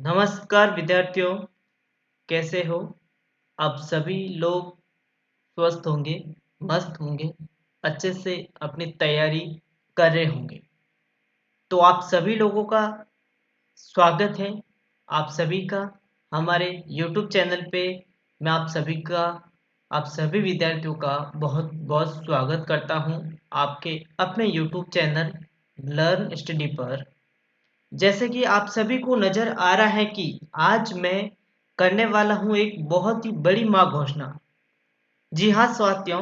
नमस्कार विद्यार्थियों, कैसे हो? आप सभी लोग स्वस्थ होंगे, मस्त होंगे, अच्छे से अपनी तैयारी कर रहे होंगे। तो आप सभी लोगों का स्वागत है, आप सभी का हमारे यूट्यूब चैनल पे। मैं आप सभी विद्यार्थियों का बहुत-बहुत स्वागत करता हूँ, आपके अपने यूट्यूब चैनल लर्न स्टडी पर। जैसे कि आप सभी को नज़र आ रहा है कि आज मैं करने वाला हूँ एक बहुत ही बड़ी माँ घोषणा। जी हाँ साथियों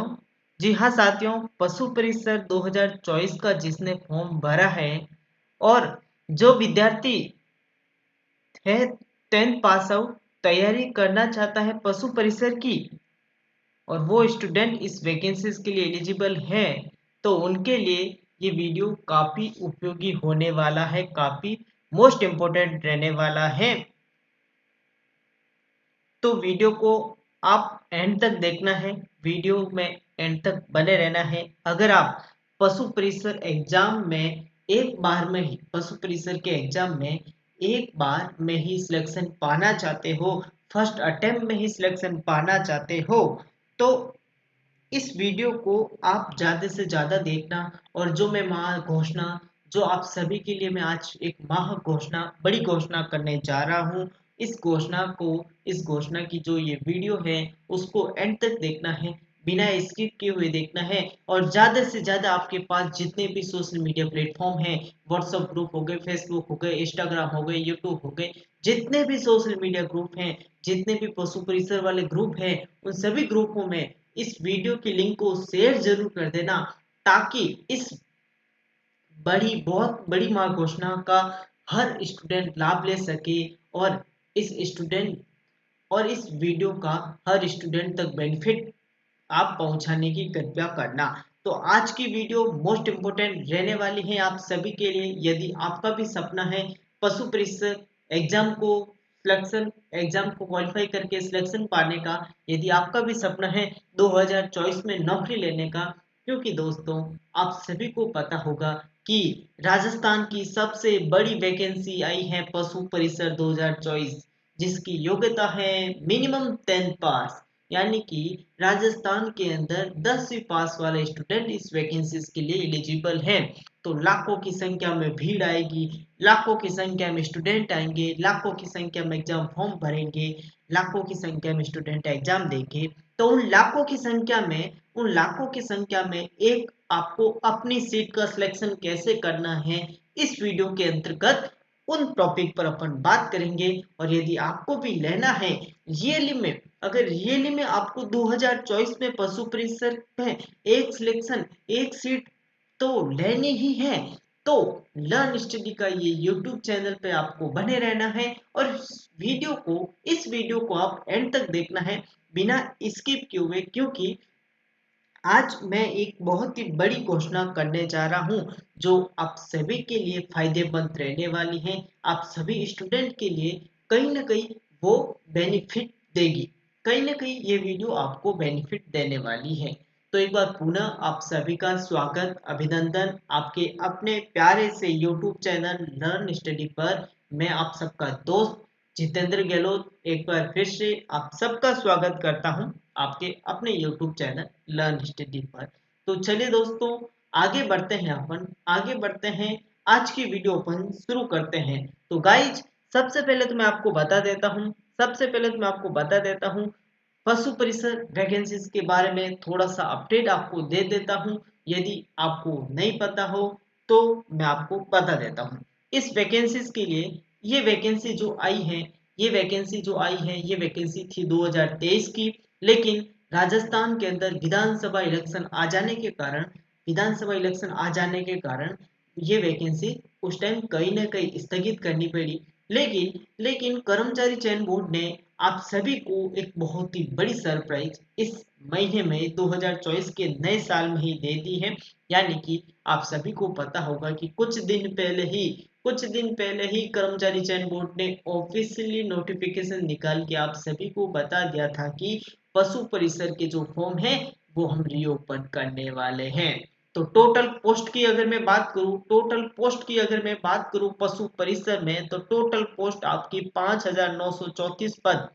जी हाँ साथियों, पशु परिसर 2024 का जिसने फॉर्म भरा है और जो विद्यार्थी है 10th पास आउट तैयारी करना चाहता है पशु परिसर की और वो स्टूडेंट इस वैकेंसीज के लिए एलिजिबल है, तो उनके लिए ये वीडियो काफ़ी उपयोगी होने वाला है, काफ़ी मोस्ट इम्पोर्टेंट रहने वाला है। तो वीडियो को आप एंड तक देखना है, वीडियो में एंड तक बने रहना है। अगर आप पशु परिसर एग्जाम में एक बार में ही पशु परिसर के एग्जाम में एक बार में ही सिलेक्शन पाना चाहते हो, फर्स्ट अटेम्प्ट में ही सिलेक्शन पाना चाहते हो, तो इस वीडियो को आप ज़्यादा से ज़्यादा देखना। और जो मैं महा घोषणा जो आप सभी के लिए मैं आज एक महा घोषणा बड़ी घोषणा करने जा रहा हूँ, इस घोषणा की जो ये वीडियो है उसको एंड तक देखना है, बिना स्किप किए हुए देखना है। और ज़्यादा से ज़्यादा आपके पास जितने भी सोशल मीडिया प्लेटफॉर्म हैं, व्हाट्सएप ग्रुप हो गए, फेसबुक हो गए, इंस्टाग्राम हो गए, यूट्यूब हो गए, जितने भी सोशल मीडिया ग्रुप हैं, जितने भी पशु परिसर वाले ग्रुप हैं, उन सभी ग्रुपों में इस वीडियो की लिंक को शेयर जरूर कर देना, ताकि इस बहुत बड़ी माँ घोषणा का हर स्टूडेंट लाभ ले सके और इस स्टूडेंट इस वीडियो का हर स्टूडेंट तक बेनिफिट आप पहुंचाने की कृपया करना। तो आज की वीडियो मोस्ट इम्पोर्टेंट रहने वाली है आप सभी के लिए। यदि आपका भी सपना है पशु परिसर एग्जाम को एग्जाम को क्वालिफाई करके सिलेक्शन पाने का, यदि आपका भी सपना है 2024 में नौकरी लेने का, क्योंकि दोस्तों आप सभी को पता होगा कि राजस्थान की सबसे बड़ी वैकेंसी आई है पशु परिसर 2024, जिसकी योग्यता है मिनिमम 10th पास, यानी कि राजस्थान के अंदर 10वीं पास वाले स्टूडेंट इस वैकेंसीज के लिए एलिजिबल हैं। तो लाखों की संख्या में भीड़ आएगी, लाखों की संख्या में स्टूडेंट आएंगे, लाखों की संख्या में एग्जाम फॉर्म भरेंगे, लाखों की संख्या में स्टूडेंट एग्जाम देंगे। तो उन लाखों की संख्या में एक आपको अपनी सीट का सिलेक्शन कैसे करना है, इस वीडियो के अंतर्गत उन टॉपिक पर अपन बात करेंगे। और यदि आपको भी लेना है रियली में, अगर रियली में आपको 2024 में पशु परिसर में एक सिलेक्शन एक सीट तो लेनी ही है, तो लर्न स्टडी का ये यूट्यूब चैनल पे आपको बने रहना है और इस वीडियो को आप एंड तक देखना है, बिना स्किप किए हुए, क्योंकि आज मैं एक बहुत ही बड़ी घोषणा करने जा रहा हूं जो आप सभी के लिए फायदेमंद रहने वाली है। आप सभी स्टूडेंट के लिए कहीं ना कहीं वो बेनिफिट देगी, कहीं ना कहीं ये वीडियो आपको बेनिफिट देने वाली है। तो एक बार पुनः आप सभी का स्वागत, अभिनंदन आपके अपने प्यारे से यूट्यूब चैनल लर्न स्टडी पर। मैं आप सबका दोस्त जितेंद्र गहलोत एक बार फिर से आप सबका स्वागत करता हूं आपके अपने YouTube चैनल लर्न स्टडी पर। तो चलिए दोस्तों, आगे बढ़ते हैं, आज की वीडियो अपन शुरू करते हैं। तो गाइज, सबसे पहले तो मैं आपको बता देता हूँ पशु परिसर वैकेंसीज के बारे में थोड़ा सा अपडेट आपको दे देता हूँ। यदि आपको नहीं पता हो तो मैं आपको बता देता हूँ इस वैकेंसीज के लिए। ये वैकेंसी जो आई है ये वैकेंसी थी 2023 की, लेकिन राजस्थान के अंदर विधानसभा इलेक्शन आ जाने के कारण ये वैकेंसी उस टाइम कहीं ना कहीं स्थगित करनी पड़ी। लेकिन कर्मचारी चयन बोर्ड ने आप सभी को एक बहुत ही बड़ी सरप्राइज इस महीने में 2024 के नए साल में ही दे दी है। यानी कि आप सभी को पता होगा कि कुछ दिन पहले ही कर्मचारी चयन बोर्ड ने ऑफिशियली नोटिफिकेशन निकाल के आप सभी को बता दिया था कि पशु परिसर के जो फॉर्म है वो हम रीओपन करने वाले हैं। तो टोटल पोस्ट की अगर मैं बात करूं पशु परिसर में, तो टोटल पोस्ट आपकी 5,934 पद,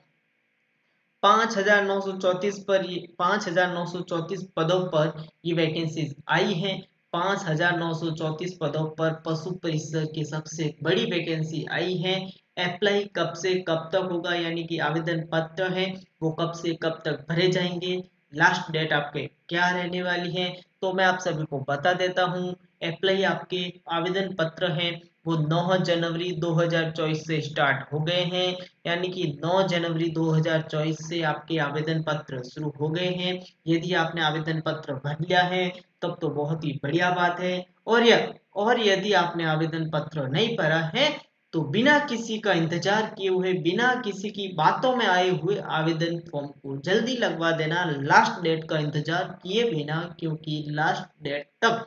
5,934 पदों पर ये वैकेंसीज आई हैं। 5,934 पदों पर पशु परिसर की सबसे बड़ी वैकेंसी आई है। अप्लाई कब से कब तक होगा, यानी कि आवेदन पत्र है वो कब से कब तक भरे जाएंगे, लास्ट डेट आपके क्या रहने वाली है, तो मैं आप सभी को बता देता हूँ। अप्लाई आपके आवेदन पत्र हैं वो 9 जनवरी 2024 से स्टार्ट हो गए हैं, यानी कि 9 जनवरी 2024 से आपके आवेदन पत्र शुरू हो गए हैं। यदि आपने आवेदन पत्र भर लिया है तब तो बहुत ही बढ़िया बात है। और यदि आपने आवेदन पत्र नहीं भरा है तो बिना किसी का इंतजार किए हुए, बिना किसी की बातों में आए हुए आवेदन फॉर्म को जल्दी लगवा देना, लास्ट डेट का इंतजार किए बिना, क्योंकि लास्ट डेट तक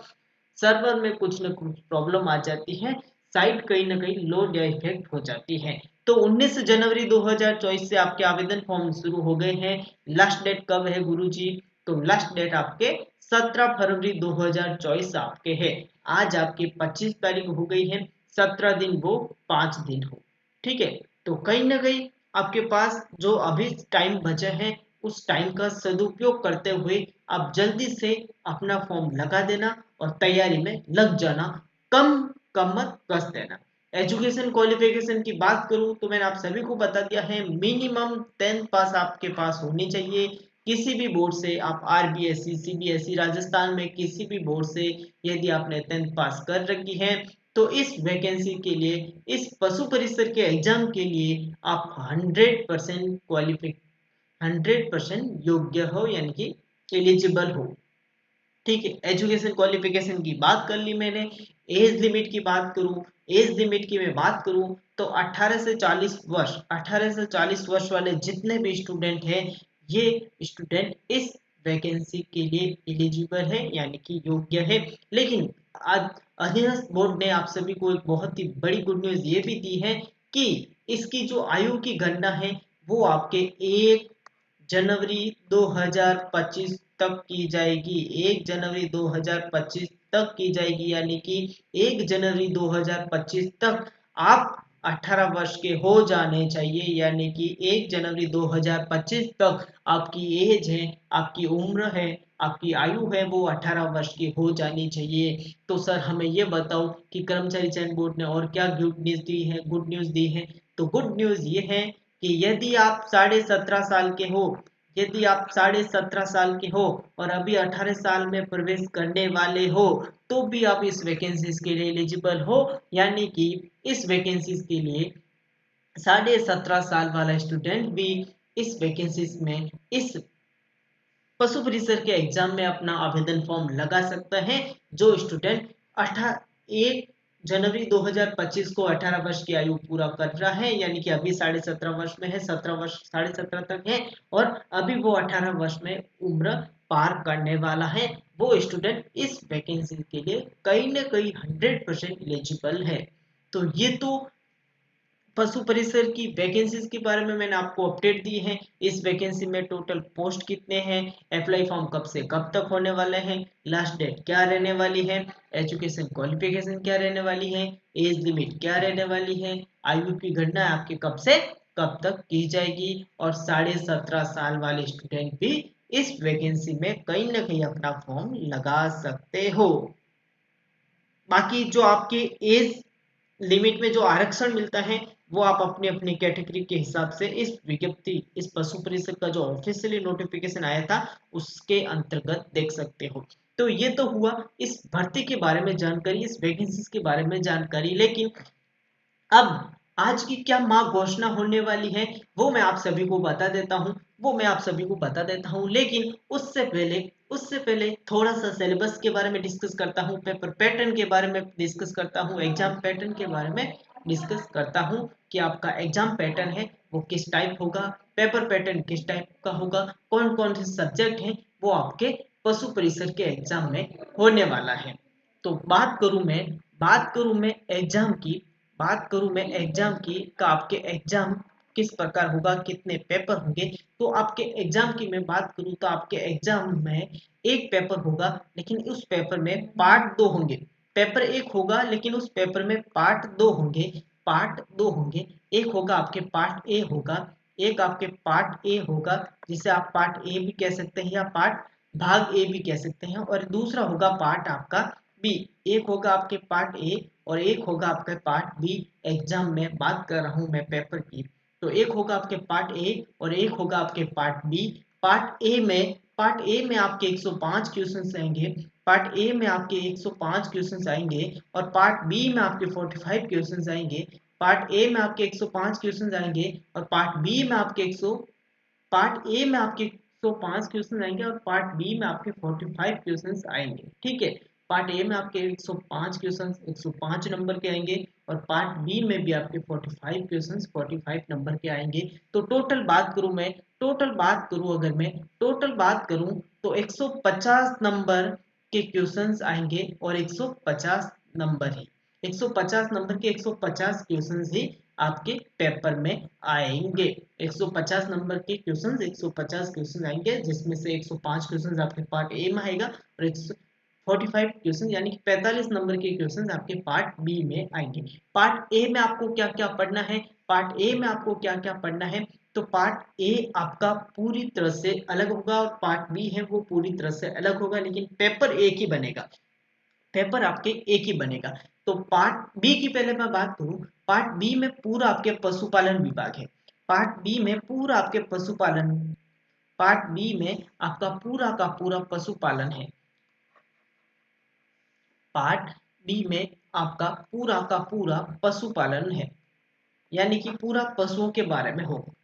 सर्वर में कुछ न कुछ प्रॉब्लम आ जाती है, साइट कहीं ना कहीं लोड या इफेक्ट हो जाती है। तो 19 जनवरी 2024 से आपके आवेदन फॉर्म शुरू हो गए हैं। लास्ट डेट कब है गुरुजी? तो लास्ट डेट आपके 17 फरवरी 2024 आपके है। आज आपकी 25 तारीख हो गई है, 17 दिन वो 5 दिन हो, ठीक है। तो कहीं ना कहीं आपके पास जो अभी टाइम बचा है उस टाइम का सदुपयोग करते हुए आप जल्दी से अपना फॉर्म लगा देना और तैयारी में लग जाना, कम कमत कस देना। एजुकेशन क्वालिफिकेशन की बात करूं तो मैंने आप सभी को बता दिया है, मिनिमम 10th पास आपके पास होनी चाहिए। किसी भी बोर्ड से, आप आरबीएसई, सीबीएसई, राजस्थान में किसी भी बोर्ड से यदि आपने 10th पास कर रखी है तो इस वैकेंसी के लिए, इस पशु परिसर के एग्जाम के लिए आप 100% क्वालिफाई, 100% योग्य हो, यानी कि एलिजिबल हो, ठीक है। एजुकेशन क्वालिफिकेशन की बात कर ली मैंने। एज लिमिट की बात करूं, एज लिमिट की मैं बात करूं तो 18 से 40 वर्ष वाले जितने भी स्टूडेंट हैं, ये स्टूडेंट इस वैकेंसी के लिए एलिजिबल है, यानी कि योग्य है। लेकिन आज अधीनस्थ बोर्ड ने आप सभी को एक बहुत ही बड़ी गुड न्यूज ये भी दी है कि इसकी जो आयु की गणना है वो आपके 1 जनवरी 2025 तक की जाएगी, 1 जनवरी 2025 तक की जाएगी, यानी कि 1 जनवरी 2025 तक आप 18 वर्ष के हो जाने चाहिए, यानी कि 1 जनवरी 2025 तक आपकी एज है, आपकी उम्र है, आपकी आयु है वो 18 वर्ष की हो जानी चाहिए। तो सर हमें ये बताओ कि कर्मचारी चयन बोर्ड ने और क्या गुड न्यूज़ दी है। तो गुड न्यूज़ ये है कि यदि आप 17.5 साल के हो, यदि आप 17.5 साल के हो और अभी 18 साल में प्रवेश करने वाले हो तो भी आप इस वैकेंसीज के लिए एलिजिबल हो, यानी कि इस वैकेंसीज के लिए 17.5 साल वाला स्टूडेंट भी इस वैकेंसीज में, इस पशु परिसर के एग्जाम में अपना आवेदन फॉर्म लगा सकता है। जो स्टूडेंट 1 जनवरी 2025 को 18 वर्ष की आयु पूरा कर रहा है, यानी कि अभी 17.5 वर्ष में है, 17 वर्ष 17.5 तक है और अभी वो 18 वर्ष में उम्र पार करने वाला है, वो स्टूडेंट इस वैकेंसी के लिए कहीं ना कहीं 100% एलिजिबल है। तो ये तो पशु परिसर की वैकेंसीज के बारे में मैंने आपको अपडेट दी है। इस वैकेंसी में टोटल पोस्ट कितने हैं, अप्लाई फॉर्म कब से कब तक होने वाले हैं, लास्ट डेट क्या रहने वाली है, एजुकेशन क्वालिफिकेशन क्या रहने वाली है, एज लिमिट क्या रहने वाली है, आयु की गणना आपके कब से कब तक की जाएगी, और 17.5 साल वाले स्टूडेंट भी इस वैकेंसी में कहीं ना कहीं अपना फॉर्म लगा सकते हो। बाकी जो आपके एज लिमिट में जो आरक्षण मिलता है वो आप अपनी अपनी कैटेगरी के हिसाब से इस विज्ञप्ति, इस पशु परिषद का जो ऑफिशियली नोटिफिकेशन आया था उसके अंतर्गत देख सकते हो। तो ये तो हुआ इस भर्ती के बारे में जानकारी, इस वैकेंसीज के बारे में जानकारी। लेकिन अब आज की क्या माँ घोषणा होने वाली है वो मैं आप सभी को बता देता हूँ, लेकिन उससे पहले थोड़ा सा सिलेबस के बारे में डिस्कस करता हूँ, पेपर पैटर्न के बारे में डिस्कस करता हूँ, एग्जाम पैटर्न के बारे में डिस्कस करता हूँ कि आपका एग्जाम पैटर्न है वो किस टाइप होगा, पेपर पैटर्न किस टाइप का होगा, कौन कौन से सब्जेक्ट हैं वो आपके पशु परिसर के एग्जाम में होने वाला है। तो बात करूं मैं एग्जाम की, का आपके एग्जाम किस प्रकार होगा, कितने पेपर होंगे। तो आपके एग्जाम की मैं बात करूं तो आपके एग्जाम में एक पेपर होगा, लेकिन उस पेपर में पार्ट दो होंगे। पेपर एक होगा लेकिन उस पेपर में पार्ट दो होंगे। पार्ट दो होंगे, एक होगा आपके पार्ट ए होगा, एक आपके पार्ट ए होगा, जिसे आप पार्ट ए भी कह सकते हैं या पार्ट भाग ए भी कह सकते हैं, और दूसरा होगा पार्ट आपका बी। एक होगा आपके पार्ट ए और एक होगा आपका पार्ट बी। एग्जाम में बात कर रहा हूं मैं पेपर की। तो एक होगा आपके पार्ट ए और एक होगा आपके पार्ट बी। पार्ट ए में आपके 105 क्वेश्चंस आएंगे। पार्ट ए में आपके 105 क्वेश्चंस आएंगे और पार्ट बी में आपके 45 क्वेश्चंस आएंगे। पार्ट ए में आपके 105 क्वेश्चंस आएंगे और पार्ट बी में आपके 100 पार्ट ए में आपके 105 क्वेश्चन आएंगे और पार्ट बी में आपके 45 क्वेश्चंस आएंगे। ठीक है, पार्ट ए में आपके 105 क्वेश्चन 105 नंबर के आएंगे और पार्ट बी में भी आपके 45 क्वेश्चन 45 नंबर के आएंगे। तो टोटल बात करूं तो 150 नंबर के क्वेश्चंस आएंगे और 150 नंबर ही 150 नंबर के 150 क्वेश्चंस ही आपके पेपर में आएंगे। 150 नंबर के क्वेश्चंस 150 क्वेश्चन आएंगे, जिसमें से 105 क्वेश्चंस आपके पार्ट ए में आएगा और 145 क्वेश्चन यानी कि 45 नंबर के क्वेश्चंस आपके पार्ट बी में आएंगे। पार्ट ए में आपको क्या क्या पढ़ना है, पार्ट ए में आपको क्या क्या पढ़ना है, तो पार्ट ए आपका पूरी तरह से अलग होगा और पार्ट बी है वो पूरी तरह से अलग होगा, लेकिन पेपर एक ही बनेगा। पेपर आपके एक ही बनेगा। तो पार्ट बी की पहले मैं बात करूं, पार्ट बी में पूरा आपके पशुपालन विभाग है। पार्ट बी में पूरा आपके पशुपालन पार्ट बी में आपका पूरा का पूरा पशुपालन है। पार्ट बी में आपका पूरा का पूरा पशुपालन है, यानी कि पूरा पशुओं के बारे में हो।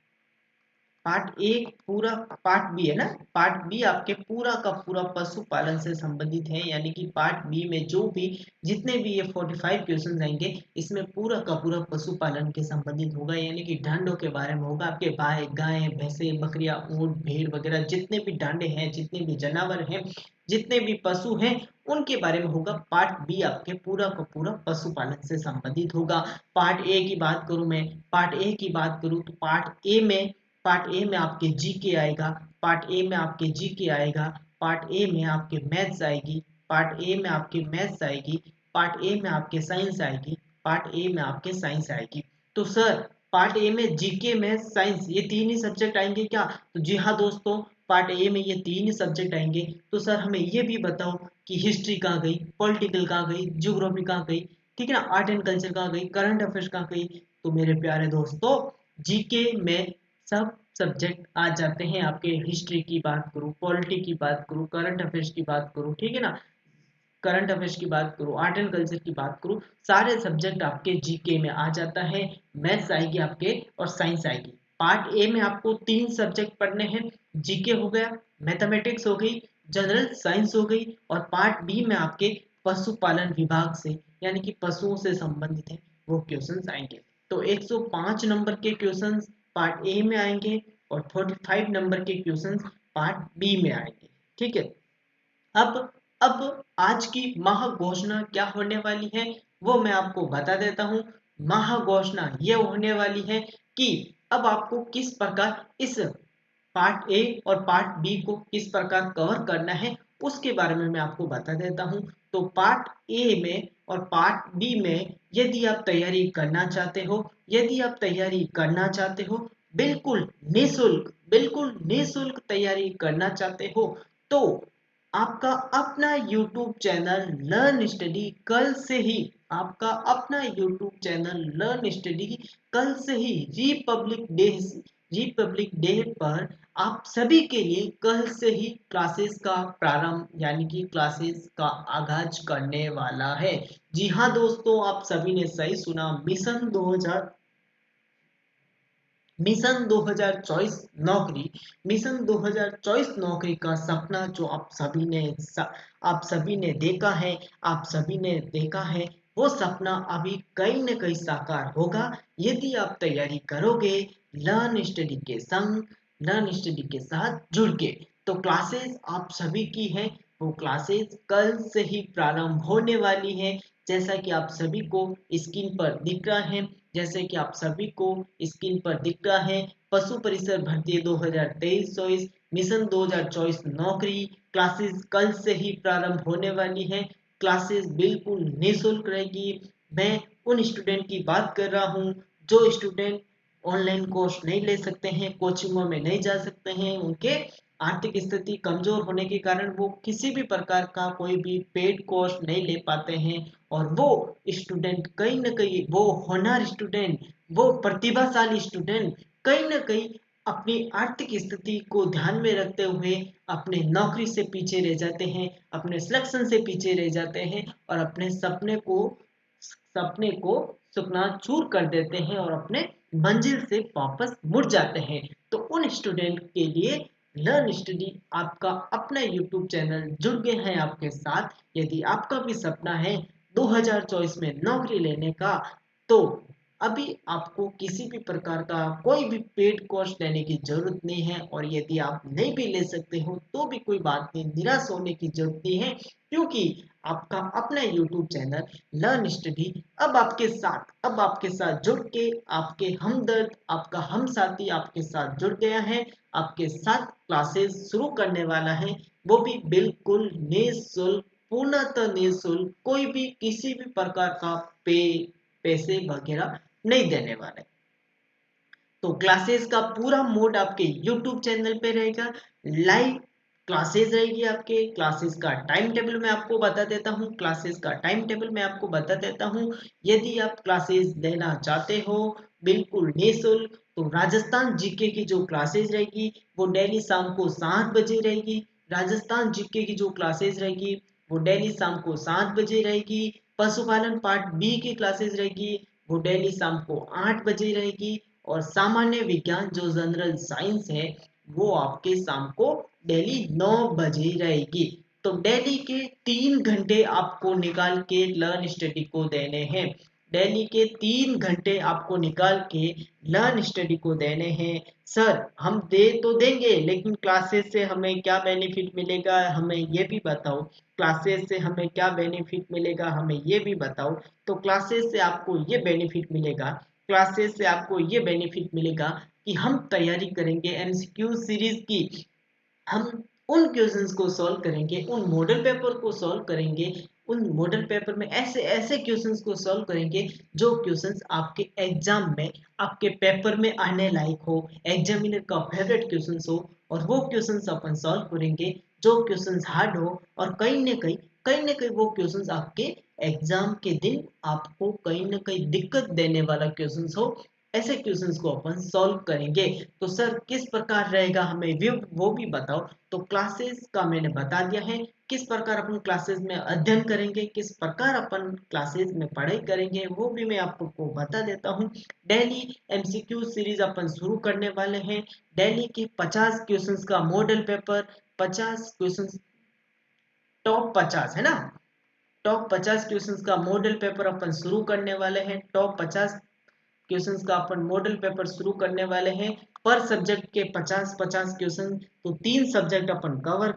पार्ट ए पूरा पार्ट बी है ना, पार्ट बी आपके पूरा का पूरा पशुपालन से संबंधित है, यानी कि पार्ट बी में जो भी जितने भी ये 45 क्वेश्चन आएंगे, इसमें पूरा का पूरा पशुपालन के संबंधित होगा, यानी कि ढांडों के बारे में होगा। आपके गाय भैंसे बकरियां ऊंट भेड़ वगैरह जितने भी ढांडे हैं, जितने भी जानवर हैं, जितने भी पशु हैं, उनके बारे में होगा। पार्ट बी आपके पूरा का पूरा पशुपालन से संबंधित होगा। पार्ट ए की बात करूं मैं, पार्ट ए की बात करूं तो पार्ट ए में आपके जीके आएगा। पार्ट ए में आपके जीके आएगा। पार्ट ए में आपके मैथ्स आएगी। पार्ट ए में आपके मैथ्स आएगी। पार्ट ए में आपके साइंस आएगी। पार्ट ए में आपके साइंस आएगी। तो सर पार्ट ए में जीके मैथ्स साइंस ये तीन ही सब्जेक्ट आएंगे क्या? तो जी हाँ दोस्तों, पार्ट ए में ये तीन ही सब्जेक्ट आएंगे। तो सर हमें ये भी बताओ कि हिस्ट्री कहाँ गई, पॉलिटिकल कहाँ गई, ज्योग्राफी कहाँ गई, ठीक है ना, आर्ट एंड कल्चर कहाँ गई, करंट अफेयर्स कहाँ गई। तो मेरे प्यारे दोस्तों, जीके में सब सब्जेक्ट आ जाते हैं। आपके हिस्ट्री की बात करूं, पॉलिटी की बात करूं, करंट अफेयर्स की बात करूं, ठीक है ना, करंट अफेयर्स की बात करूं, आर्ट एंड कल्चर की बात करूं, सारे सब्जेक्ट आपके जीके में आ जाता है। मैथ्स आएगी आपके और साइंस आएगी। पार्ट ए में आपको तीन सब्जेक्ट पढ़ने हैं। जीके हो गया, मैथमेटिक्स हो गई, जनरल साइंस हो गई, और पार्ट बी में आपके पशुपालन विभाग से यानी कि पशुओं से संबंधित है वो क्वेश्चंस आएंगे। तो 105 नंबर के क्वेश्चंस पार्ट ए में आएंगे और 45 नंबर के क्वेश्चंस पार्ट बी में आएंगे। ठीक है, अब अब आज की महाघोषणा क्या होने वाली है वो मैं आपको बता देता हूँ। महाघोषणा ये होने वाली है कि अब आपको किस प्रकार इस पार्ट ए और पार्ट बी को किस प्रकार कवर करना है उसके बारे में मैं आपको बता देता हूँ। तो पार्ट ए में और पार्ट बी में यदि आप तैयारी करना चाहते हो, बिल्कुल निःशुल्क तैयारी करना चाहते हो, तो आपका अपना YouTube चैनल लर्न स्टडी कल से ही आपका अपना YouTube चैनल लर्न स्टडी कल से ही रिपब्लिक डे पर आप सभी के लिए कल से ही क्लासेस का प्रारंभ यानी कि क्लासेस का आगाज करने वाला है। जी हाँ दोस्तों, आप सभी ने सही सुना। मिशन 2024 नौकरी का सपना जो आप सभी ने देखा है, वो सपना अभी कहीं न कहीं साकार होगा यदि आप तैयारी करोगे लर्न स्टडी के संग, लर्न स्टडी के साथ जुड़ के। तो क्लासेस आप सभी की है, वो क्लासेस कल से ही प्रारंभ होने वाली है। जैसा कि आप सभी को स्क्रीन पर दिख रहा है, जैसे कि आप सभी को स्क्रीन पर दिख रहा है, पशु परिसर भर्ती 2023-24 मिशन 2024 नौकरी क्लासेस कल से ही प्रारंभ होने वाली है। क्लासेस बिल्कुल निःशुल्क रहेगी। मैं उन स्टूडेंट की बात कर रहा हूँ जो स्टूडेंट ऑनलाइन कोर्स नहीं ले सकते हैं, कोचिंगों में नहीं जा सकते हैं, उनके आर्थिक स्थिति कमजोर होने के कारण वो किसी भी प्रकार का कोई भी पेड कोर्स नहीं ले पाते हैं। और वो स्टूडेंट कहीं ना कहीं, वो होनहार स्टूडेंट, वो प्रतिभाशाली स्टूडेंट कहीं ना कहीं अपनी आर्थिक स्थिति को ध्यान में रखते हुए अपने नौकरी से पीछे रह जाते हैं, अपने सिलेक्शन से पीछे रह जाते हैं और अपने सपने को चूर कर देते हैं और अपने मंजिल से वापस मुड़ जाते हैं। तो उन स्टूडेंट के लिए लर्न स्टडी आपका अपना यूट्यूब चैनल जुड़ गए हैं आपके साथ। यदि आपका भी सपना है 2024 में नौकरी लेने का, तो अभी आपको किसी भी प्रकार का कोई भी पेड कोर्स लेने की जरूरत नहीं है। और यदि आप नहीं भी ले सकते हो तो भी कोई बात नहीं, निराश होने की जरूरत नहीं है, क्योंकि आपका अपना यूट्यूब चैनल लर्न स्टडी अब आपके साथ जुड़ के, आपके हमदर्द, आपका हम साथी आपके साथ जुड़ गया है, आपके साथ क्लासेस शुरू करने वाला है, वो भी बिल्कुल निःशुल्क, पूर्णतः निःशुल्क, कोई भी किसी भी प्रकार का पैसे वगैरह नहीं देने वाले। तो क्लासेस का पूरा मोड आपके YouTube चैनल पे रहेगा, लाइव क्लासेस रहेगी। आपके क्लासेस का टाइम टेबल मैं आपको बता देता हूँ, यदि आप क्लासेस लेना चाहते हो बिल्कुल निःशुल्क, तो राजस्थान जीके की जो क्लासेस रहेगी वो डेली शाम को 7 बजे रहेगी। राजस्थान जीके की जो क्लासेस रहेगी वो डेली शाम को 7 बजे रहेगी। पशुपालन पार्ट बी की क्लासेस रहेगी वो डेली शाम को 8 बजे रहेगी। और सामान्य विज्ञान जो जनरल साइंस है वो आपके शाम को डेली 9 बजे रहेगी। तो डेली के 3 घंटे आपको निकाल के लर्न स्टडी को देने हैं, डेली के 3 घंटे आपको निकाल के लर्न स्टडी को देने हैं। सर हम दे तो देंगे, लेकिन क्लासेस से हमें क्या बेनिफिट मिलेगा, हमें ये भी बताओ। क्लासेस से हमें क्या बेनिफिट मिलेगा, हमें ये भी बताओ। तो क्लासेस से आपको ये बेनिफिट मिलेगा, कि हम तैयारी करेंगे एमसीक्यू सीरीज की। हम उन क्वेश्चंस को सॉल्व करेंगे, उन मॉडल पेपर को सॉल्व करेंगे, उन मॉडल पेपर में ऐसे ऐसे क्वेश्चंस को सॉल्व करेंगे जो क्वेश्चंस आपके एग्जाम में, आपके पेपर में आने लायक हो, एग्जामिनर का फेवरेट क्वेश्चंस हो। और वो क्वेश्चंस अपन सॉल्व करेंगे जो क्वेश्चंस हार्ड हो, और कहीं ना कहीं वो क्वेश्चंस आपके एग्जाम के दिन आपको कहीं ना कहीं दिक्कत देने वाला क्वेश्चंस हो, ऐसे क्वेश्चंस को अपन सॉल्व करेंगे। तो सर किस प्रकार रहेगा हमें व्यू वो भी बताओ। तो क्लासेस का मैंने बता दिया है, किस प्रकार अपन क्लासेस में अध्ययन करेंगे, किस प्रकार अपन क्लासेस में पढ़ाई करेंगे, वो भी मैं आपको बता देता हूँ। डेली एमसीक्यू सीरीज अपन शुरू करने वाले हैं। डेली के 50 क्वेश्चंस का मॉडल पेपर, 50 क्वेश्चंस, टॉप 50 है ना, टॉप 50 क्वेश्चंस का मॉडल पेपर अपन शुरू करने वाले हैं। टॉप 50 क्वेश्चंस का अपन मॉडल पेपर शुरू करने वाले हैं। पर सब्जेक्ट के 50-50 क्वेश्चन, तो 3 सब्जेक्ट अपन कवर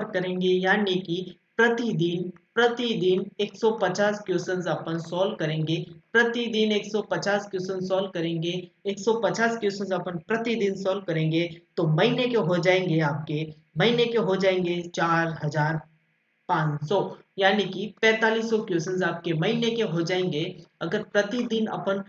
करेंगे, यानी कि प्रतिदिन प्रतिदिन 150 क्वेश्चंस अपन सॉल्व करेंगे। प्रतिदिन 150 क्वेश्चन सॉल्व करेंगे, 150 क्वेश्चंस अपन प्रतिदिन सॉल्व करेंगे। तो महीने के हो जाएंगे 4500, यानी कि 4500 क्वेश्चंस आपके महीने के हो जाएंगे। अगर प्रतिदिन अपन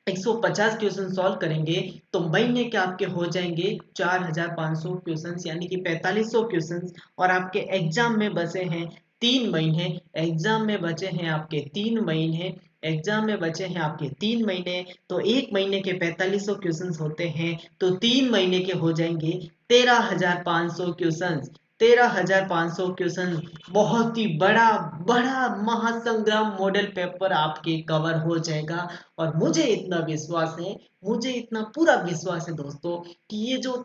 150 क्वेश्चन सॉल्व करेंगे तो महीने के आपके हो जाएंगे 4500 क्वेश्चंस, यानी कि 4500 क्वेश्चंस। और आपके एग्जाम में बचे हैं 3 महीने, तो एक महीने के 4500 क्वेश्चंस होते हैं, तो 3 महीने के हो जाएंगे 13500 क्वेश्चंस। 13500 क्वेश्चन, बहुत ही बड़ा बड़ा महासंग्राम मॉडल पेपर आपके कवर हो जाएगा। और मुझे इतना पूरा विश्वास है दोस्तों, कि ये जो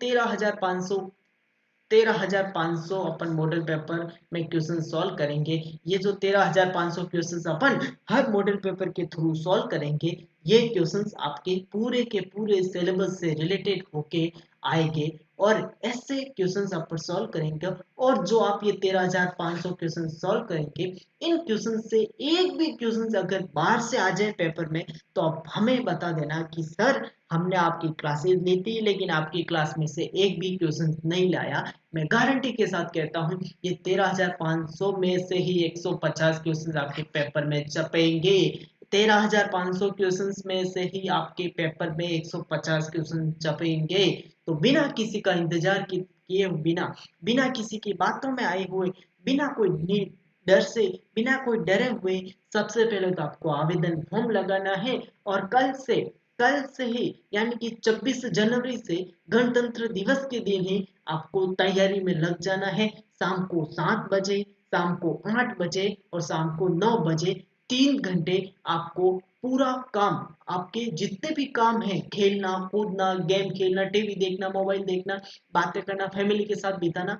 13500 अपन मॉडल पेपर में क्वेश्चन सॉल्व करेंगे, ये जो 13500 क्वेश्चंस अपन हर मॉडल पेपर के थ्रू सॉल्व करेंगे, ये क्वेश्चंस आपके पूरे के पूरे सिलेबस से रिलेटेड होके आएंगे और ऐसे क्वेश्चंस आप पर सॉल्व करेंगे। और जो आप ये 13,500 क्वेश्चन सॉल्व करेंगे, इन क्वेश्चन से एक भी क्वेश्चन अगर बाहर से आ जाए पेपर में, तो आप हमें बता देना कि सर हमने आपकी क्लासेस ली थी लेकिन आपकी क्लास में से एक भी क्वेश्चन नहीं लाया। मैं गारंटी के साथ कहता हूँ ये 13,500 में से ही 150 क्वेश्चन आपके पेपर में छपेंगे। 13,500 क्वेश्चंस में से ही आपके पेपर में 150 क्वेश्चन छपेंगे। तो बिना किसी का इंतजार किए बिना बिना किसी की बातों में आए हुए, बिना कोई डर से, बिना कोई डरे हुए, सबसे पहले तो आपको आवेदन फॉर्म लगाना है। और कल से ही यानी कि 26 जनवरी से गणतंत्र दिवस के दिन ही आपको तैयारी में लग जाना है। शाम को 7 बजे, शाम को 8 बजे और शाम को 9 बजे 3 घंटे आपको पूरा काम, आपके जितने भी काम है, खेलना कूदना, गेम खेलना, टीवी देखना, मोबाइल देखना, बातें करना, फैमिली के साथ बिताना,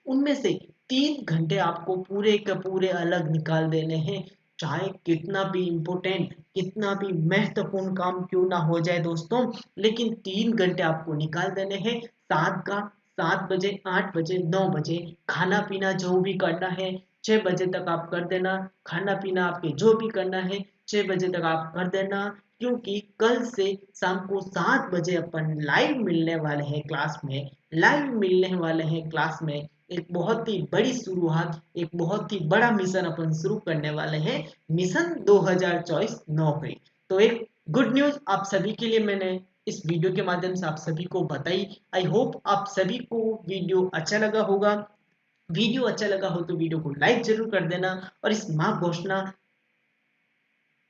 उनमें से 3 घंटे आपको पूरे के पूरे अलग निकाल देने हैं। चाहे कितना भी इम्पोर्टेंट, कितना भी महत्वपूर्ण काम क्यों ना हो जाए दोस्तों, लेकिन 3 घंटे आपको निकाल देने हैं। 7 बजे, 8 बजे, 9 बजे खाना पीना जो भी करना है 6 बजे तक आप कर देना। खाना पीना आपके जो भी करना है 6 बजे तक आप कर देना, क्योंकि कल से शाम को 7 बजे अपन लाइव मिलने वाले हैं क्लास में। लाइव मिलने वाले हैं क्लास में। एक बहुत ही बड़ी शुरुआत, एक बहुत ही बड़ा मिशन अपन शुरू करने वाले हैं, मिशन 2024 नौकरी। तो एक गुड न्यूज आप सभी के लिए मैंने इस वीडियो के माध्यम से आप सभी को बताई। आई होप आप सभी को वीडियो अच्छा लगा होगा। वीडियो अच्छा लगा हो तो वीडियो को लाइक जरूर कर देना। और इस माँ घोषणा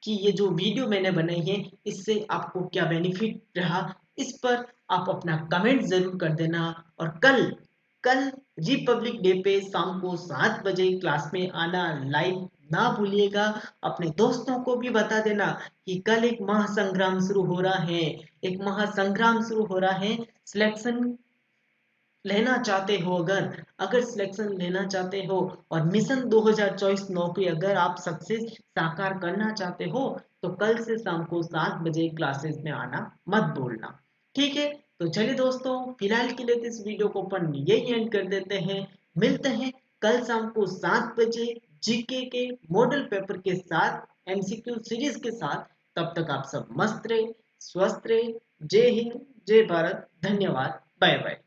कि ये जो वीडियो मैंने बनाई है इससे आपको क्या बेनिफिट रहा, इस पर आप अपना कमेंट जरूर कर देना। और कल कल रिपब्लिक डे पे शाम को 7 बजे क्लास में आना लाइव ना भूलिएगा। अपने दोस्तों को भी बता देना कि कल एक महासंग्राम शुरू हो रहा है। एक महासंग्राम शुरू हो रहा है। सिलेक्शन लेना चाहते हो, अगर अगर सिलेक्शन लेना चाहते हो और मिशन 2024 नौकरी अगर आप सक्सेस साकार करना चाहते हो, तो कल से शाम को 7 बजे क्लासेस में आना मत भूलना। ठीक है, तो चलिए दोस्तों, फिलहाल के लिए तो इस वीडियो को अपन यही एंड कर देते हैं। मिलते हैं कल शाम को 7 बजे जीके के मॉडल पेपर के साथ, एमसीक्यू सीरीज के साथ। तब तक आप सब मस्त रहे, स्वस्थ रहे। जय हिंद, जय भारत, धन्यवाद, बाय बाय।